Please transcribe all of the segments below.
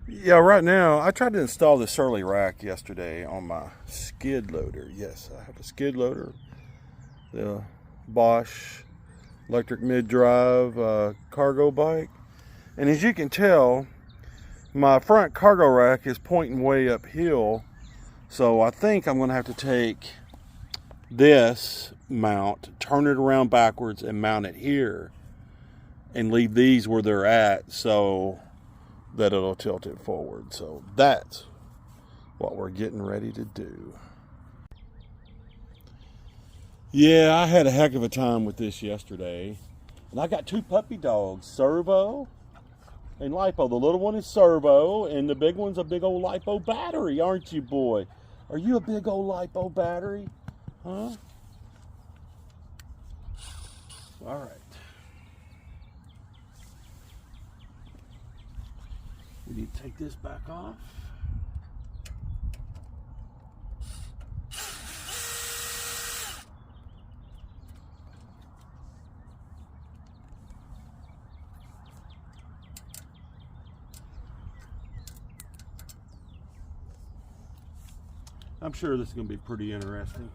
Yeah, right now, I tried to install the Surly rack yesterday on my skid loader. Yes, I have a skid loader, the Bosch electric mid-drive cargo bike. And as you can tell, my front cargo rack is pointing way uphill. So I think I'm going to have to take this mount, turn it around backwards and mount it here and leave these where they're at so that it'll tilt it forward. So that's what we're getting ready to do. Yeah, I had a heck of a time with this yesterday. And I got two puppy dogs, Servo and Lipo. The little one is Servo, and the big one's a big old Lipo battery, aren't you, boy? Are you a big old Lipo battery? Huh? All right. We need to take this back off. I'm sure this is going to be pretty interesting.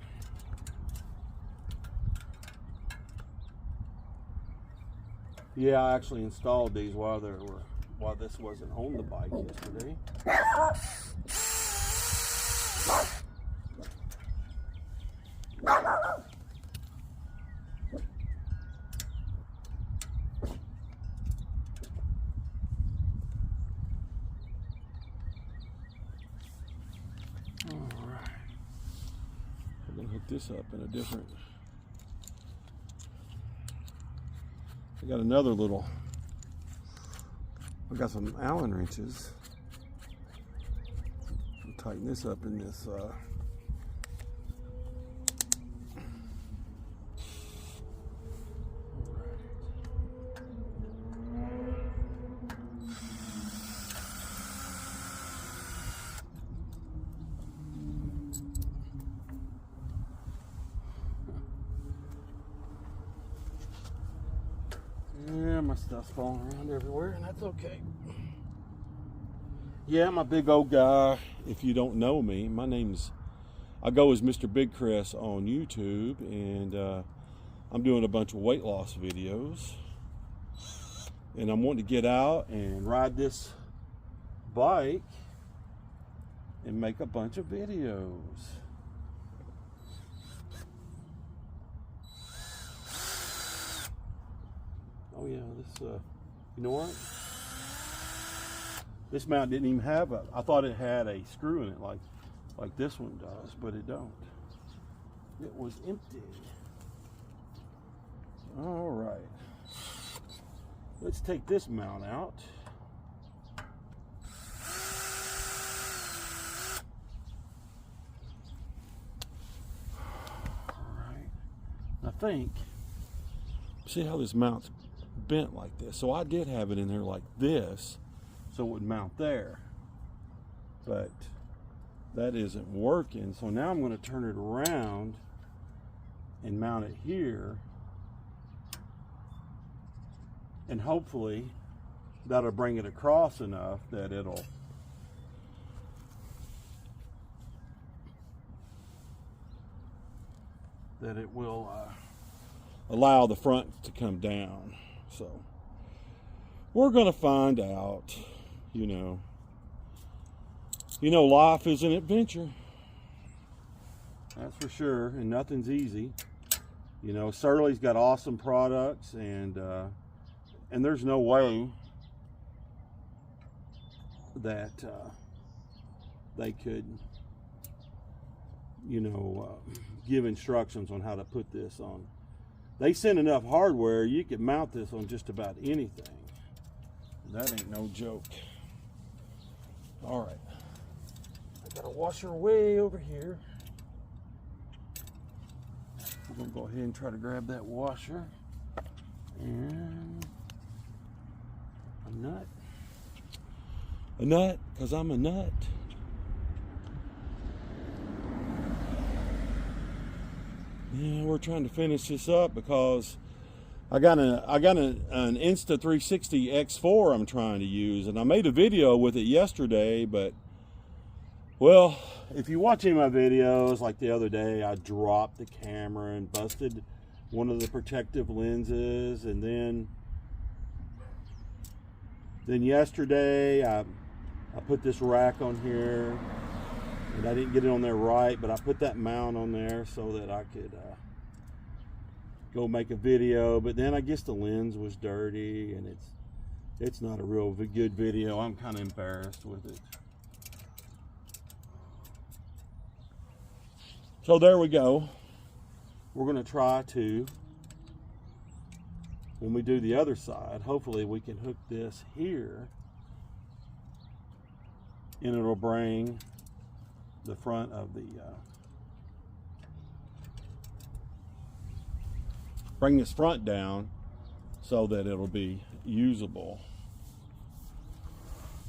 Yeah, I actually installed these while this wasn't on the bike yesterday. All right, I'm gonna hook this up in a different. I got another little. I got some Allen wrenches. I'll tighten this up in this. Yeah, my stuff's falling around everywhere, and that's okay. Yeah, I'm a big old guy. If you don't know me, I go as Mr. Big Chris on YouTube, and I'm doing a bunch of weight loss videos. And I'm wanting to get out and ride this bike and make a bunch of videos. Oh yeah, this, you know what? This mount didn't even have I thought it had a screw in it like this one does, but it don't. It was empty. All right. Let's take this mount out. All right. I think, see how this mount's bent like this. So I did have it in there like this so it would mount there, but that isn't working. So now I'm going to turn it around and mount it here, and hopefully that'll bring it across enough that it will allow the front to come down. So we're going to find out. You know, life is an adventure. That's for sure, and nothing's easy. You know, Surly's got awesome products, and there's no way that they could, give instructions on how to put this on. They send enough hardware, you could mount this on just about anything. That ain't no joke. All right, I got a washer way over here. We're gonna go ahead and try to grab that washer and a nut, because I'm a nut. Yeah, we're trying to finish this up because I got an Insta360 X4 I'm trying to use, and I made a video with it yesterday, but well, if you watch any of my videos, like the other day, I dropped the camera and busted one of the protective lenses, and then yesterday I put this rack on here, and I didn't get it on there right, but I put that mount on there so that I could go make a video. But then I guess the lens was dirty, and it's not a real good video. I'm kind of embarrassed with it. So there we go. We're going to try to, when we do the other side, hopefully we can hook this here, and it'll bring the front of the bring this front down so that it'll be usable.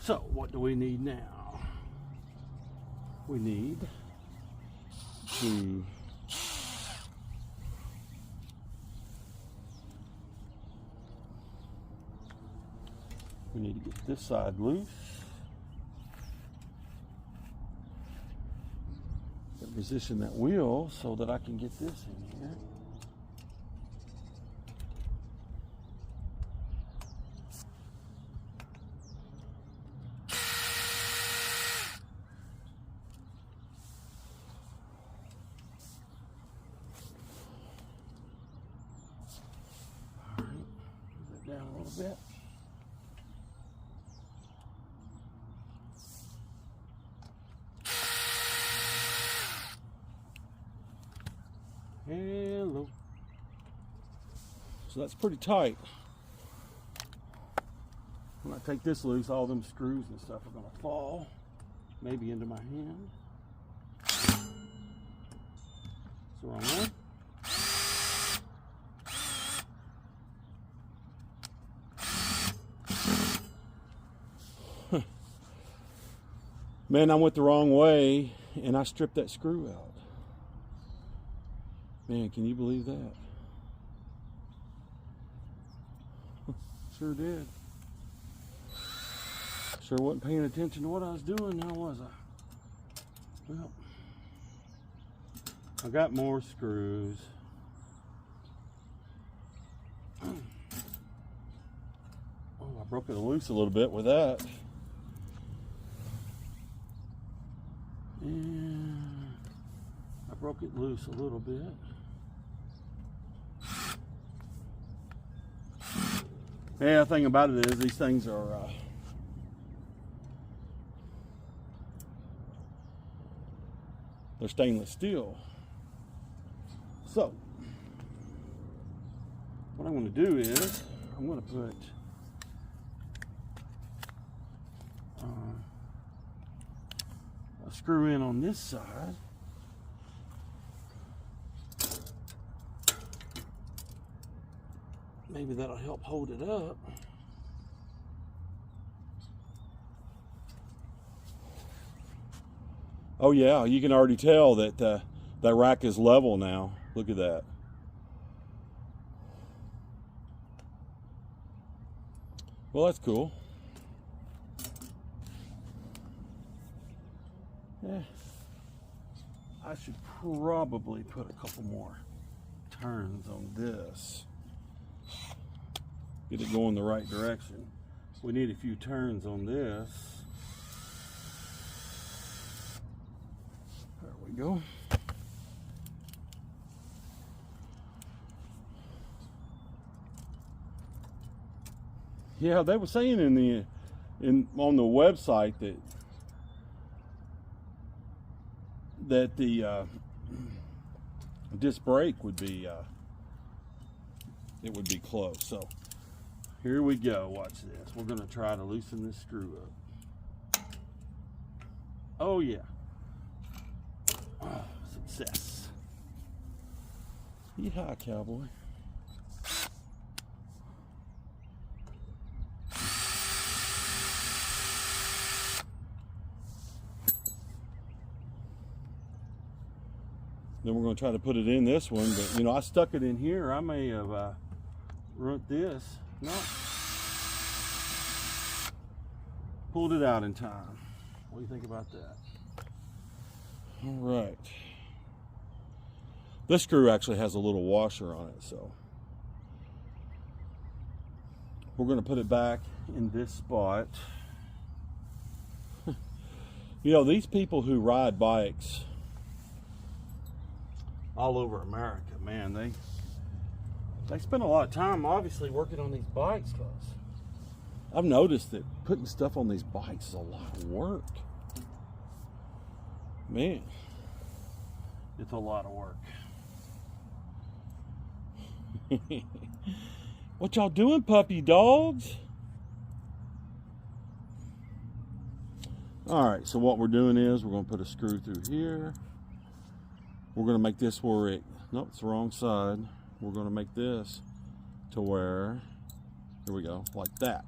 So what do we need now? We need to get this side loose. Position that wheel so that I can get this in here. All right, move that down a little bit. Hello. So that's pretty tight. When I take this loose, all them screws and stuff are going to fall, maybe into my hand. That's the wrong one. Man, I went the wrong way and I stripped that screw out. Man, can you believe that? Sure did. Sure wasn't paying attention to what I was doing now, was I? Well, I got more screws. Oh, I broke it loose a little bit with that. And I broke it loose a little bit. Yeah, the thing about it is these things are they're stainless steel. So what I'm going to do is I'm going to put a screw in on this side. Maybe that'll help hold it up. Oh yeah, you can already tell that that rack is level now. Look at that. Well, that's cool. Yeah. I should probably put a couple more turns on this. Get it going the right direction. We need a few turns on this. There we go. Yeah, they were saying on the website that the disc brake would be it would be close. So here we go. Watch this. We're going to try to loosen this screw up. Oh yeah. Oh, success. Yeehaw, cowboy. Then we're going to try to put it in this one, but you know, I stuck it in here. I may have runt this. No. Pulled it out in time. What do you think about that? All right. This screw actually has a little washer on it, so we're going to put it back in this spot. You know, these people who ride bikes all over America, man, they spend a lot of time obviously working on these bikes, cause I've noticed that putting stuff on these bikes is a lot of work. Man, it's a lot of work. What y'all doing, puppy dogs? All right, so what we're doing is we're going to put a screw through here. We're going to make this where it, nope, it's the wrong side. We're going to make this to where, here we go, like that.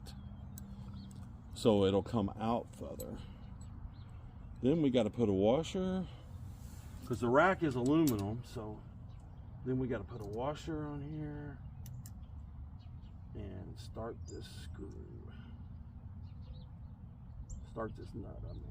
So it'll come out further. Then we got to put a washer, because the rack is aluminum, so then we got to put a washer on here and start this screw. Start this nut, I mean.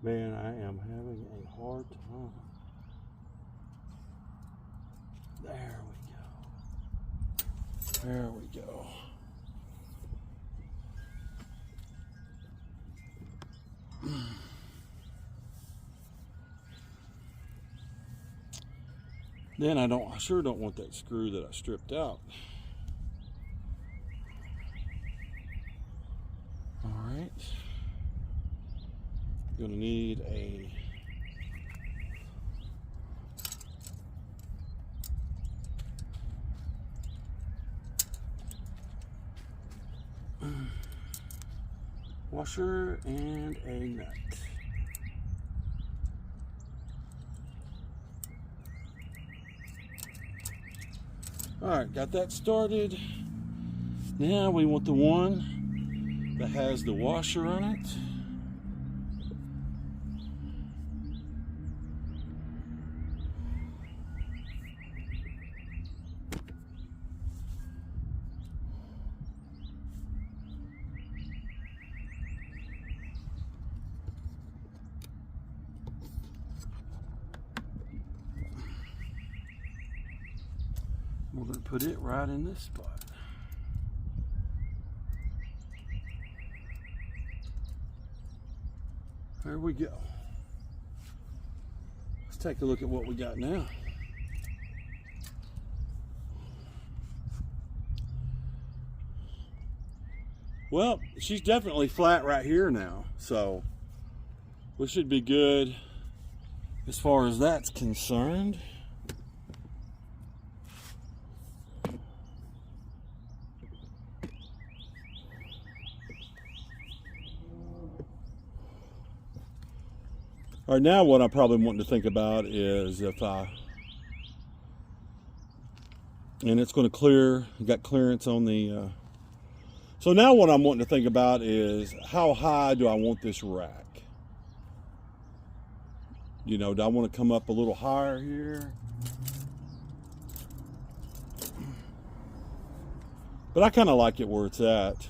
Man, I am having a hard time. There we go. There we go. Then I sure don't want that screw that I stripped out. All right. Gonna need a washer and a nut. All right, got that started. Now we want the one that has the washer on it. We're going to put it right in this spot. There we go. Let's take a look at what we got now. Well, she's definitely flat right here now, so we should be good as far as that's concerned. All right, now what I'm probably wanting to think about is if I, and it's going to clear, got clearance on the, so now what I'm wanting to think about is how high do I want this rack? You know, do I want to come up a little higher here? But I kind of like it where it's at.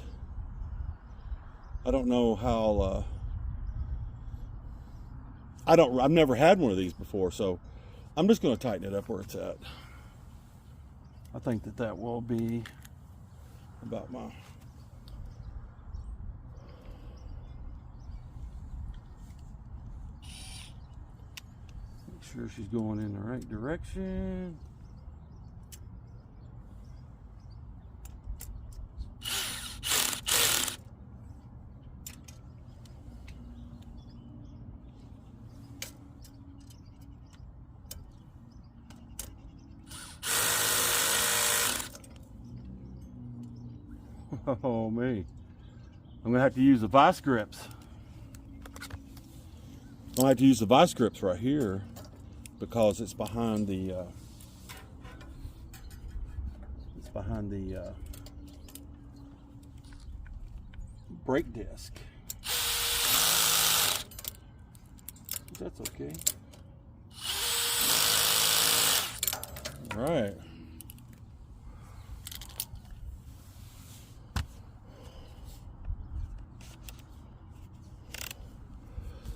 I don't know how, I've never had one of these before, so I'm just going to tighten it up where it's at. I think that will be about my... Make sure she's going in the right direction. Oh me, I'm gonna have to use the vice grips. I'm gonna have to use the vice grips right here because it's behind the brake disc. That's okay. All right.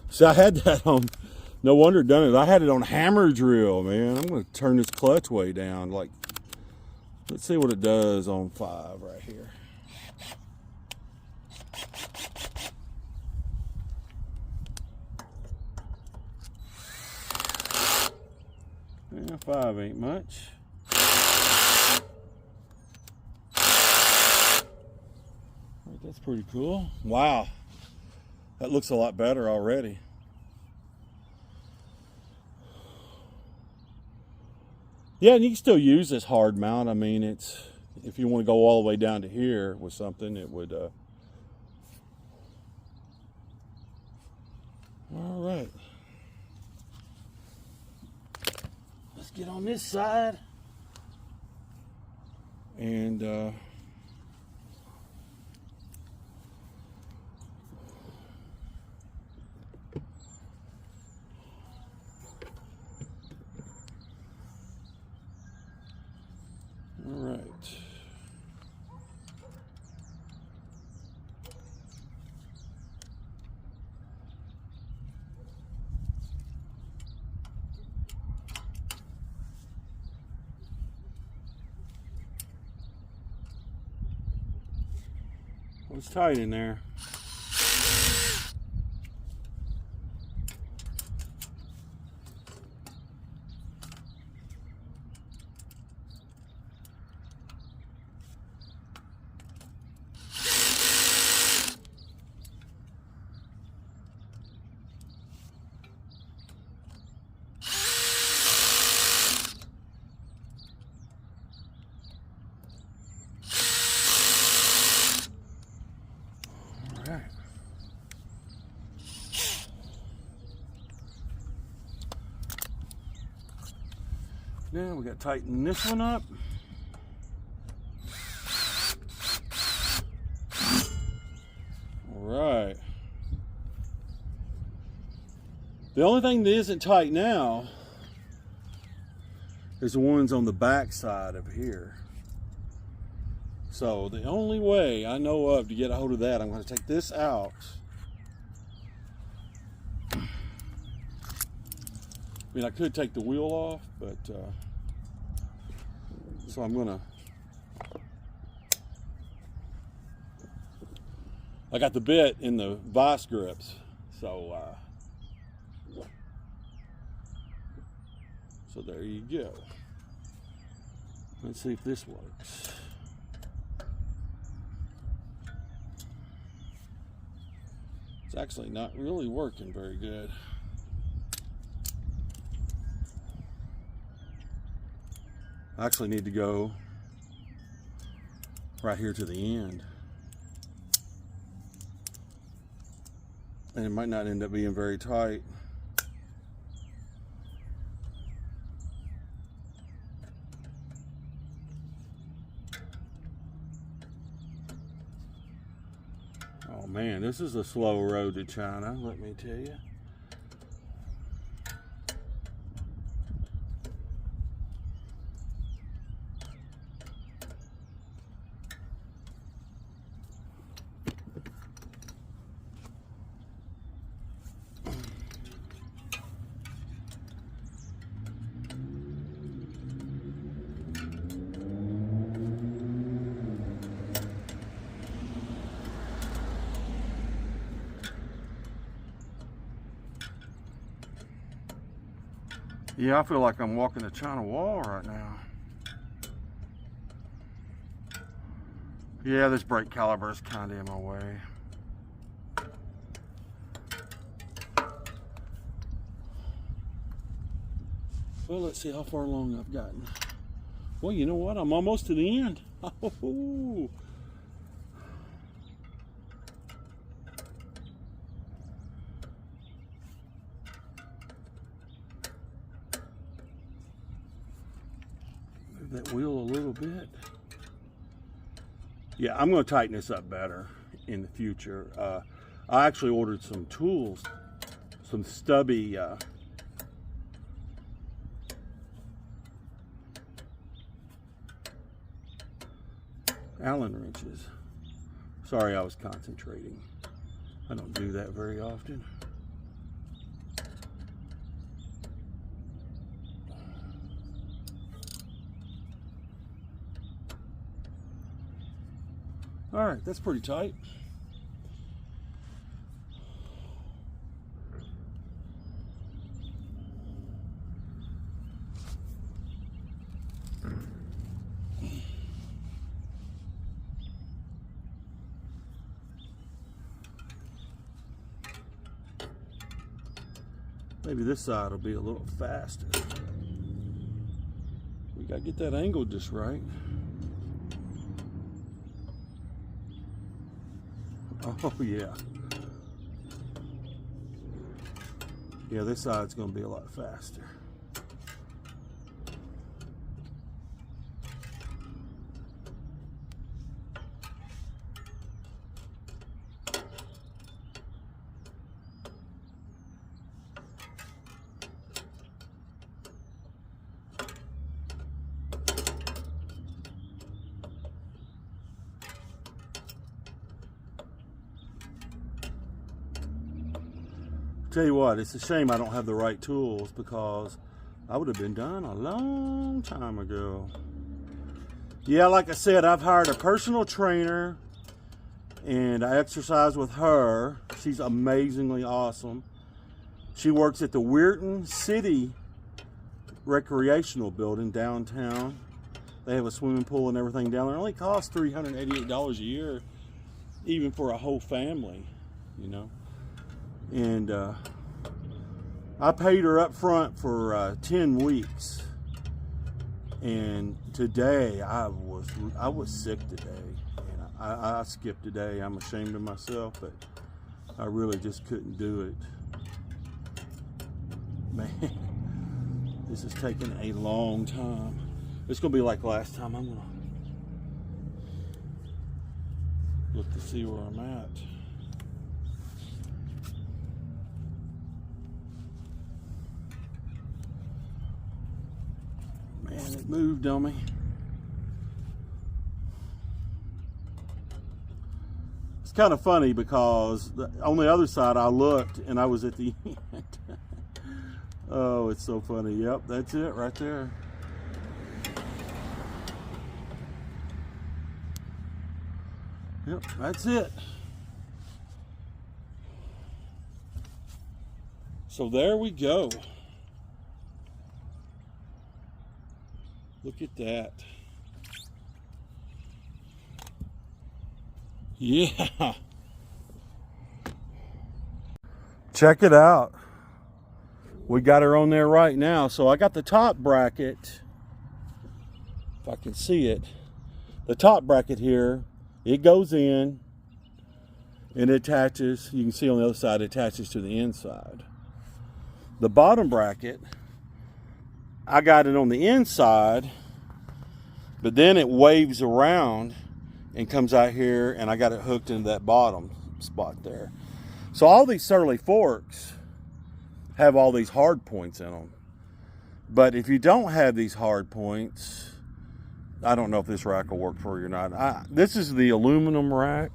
So I had that on, no wonder done it. I had it on hammer drill, man. I'm going to turn this clutch way down. Like, let's see what it does on 5 right here. Yeah, 5 ain't much. That's pretty cool. Wow. That looks a lot better already. Yeah, and you can still use this hard mount. I mean, it's, if you want to go all the way down to here with something, it would. All right. Let's get on this side. And all right. Well, it's tight in there. Now we got to tighten this one up. All right. The only thing that isn't tight now is the ones on the back side of here. So the only way I know of to get a hold of that, I'm going to take this out. I mean, I could take the wheel off, but so I'm gonna. I got the bit in the vice grips, so there you go. Let's see if this works. It's actually not really working very good. I actually need to go right here to the end. And it might not end up being very tight. Oh man, this is a slow road to China, let me tell you. Yeah, I feel like I'm walking the China Wall right now. Yeah, this brake caliper is kind of in my way. Well, let's see how far along I've gotten. Well, you know what? I'm almost to the end. Oh. that wheel a little bit. Yeah, I'm going to tighten this up better in the future. I actually ordered some tools, some stubby Allen wrenches. Sorry, I was concentrating. I don't do that very often. All right, that's pretty tight. Maybe this side will be a little faster. We gotta get that angle just right. Oh yeah. Yeah, this side's gonna be a lot faster. Tell you what, it's a shame I don't have the right tools, because I would have been done a long time ago. Yeah, like I said, I've hired a personal trainer and I exercise with her. She's amazingly awesome. She works at the Weirton City Recreational Building downtown. They have a swimming pool and everything down there. It only costs $388 a year, even for a whole family, you know. And I paid her up front for 10 weeks. And today I was sick today. And I skipped a day. I'm ashamed of myself, but I really just couldn't do it. Man, this is taking a long time. It's gonna be like last time. I'm gonna look to see where I'm at. Man, it moved on me. It's kind of funny because on the other side I looked and I was at the end. Oh, it's so funny. Yep, that's it right there. Yep, that's it. So there we go. Look at that. Yeah. Check it out. We got her on there right now. So I got the top bracket. If I can see it. The top bracket here. It goes in and it attaches. You can see on the other side, it attaches to the inside. The bottom bracket, I got it on the inside, but then it waves around and comes out here, and I got it hooked into that bottom spot there. So all these Surly forks have all these hard points in them. But if you don't have these hard points, I don't know if this rack will work for you or not. This is the aluminum rack.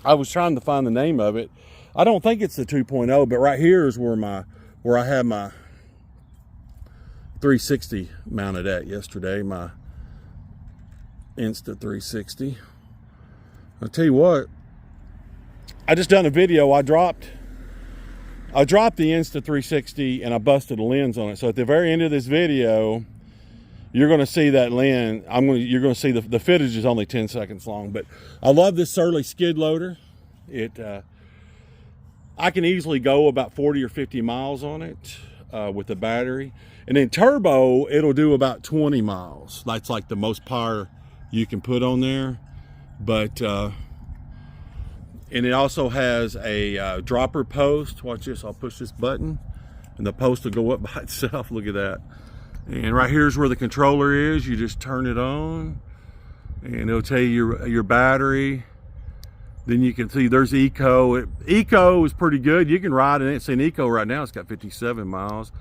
I was trying to find the name of it. I don't think it's the 2.0, but right here is where I had my 360 mounted at yesterday, my Insta 360. I'll tell you what, I just done a video. I dropped the Insta 360 and I busted a lens on it. So at the very end of this video, you're going to see that lens. You're going to see the footage is only 10 seconds long, but I love this Surly skid loader. I can easily go about 40 or 50 miles on it with the battery. And then turbo, it'll do about 20 miles. That's like the most power you can put on there. But, and it also has a dropper post. Watch this, I'll push this button and the post will go up by itself. Look at that. And right here's where the controller is. You just turn it on and it'll tell you your battery. Then you can see there's Eco. Eco is pretty good. You can ride in it. It's in Eco right now. It's got 57 miles.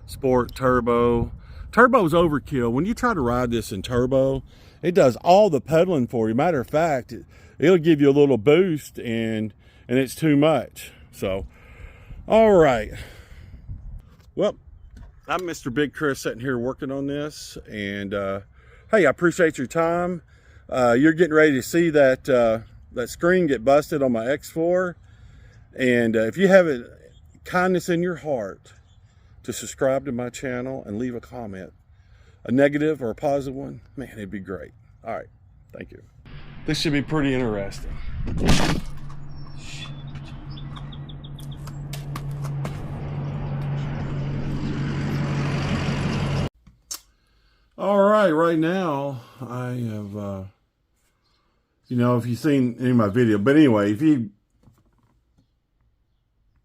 Sport, turbo. Turbo's overkill. When you try to ride this in turbo, it does all the pedaling for you. Matter of fact, it'll give you a little boost and it's too much. So, all right. Well, I'm Mr. Big Chris sitting here working on this. And hey, I appreciate your time. You're getting ready to see that that screen get busted on my X4. And if you have a kindness in your heart to subscribe to my channel and leave a comment, a negative or a positive one, man, it'd be great. All right, thank you. This should be pretty interesting. All right, right now I have, you know, if you've seen any of my video, but anyway, if you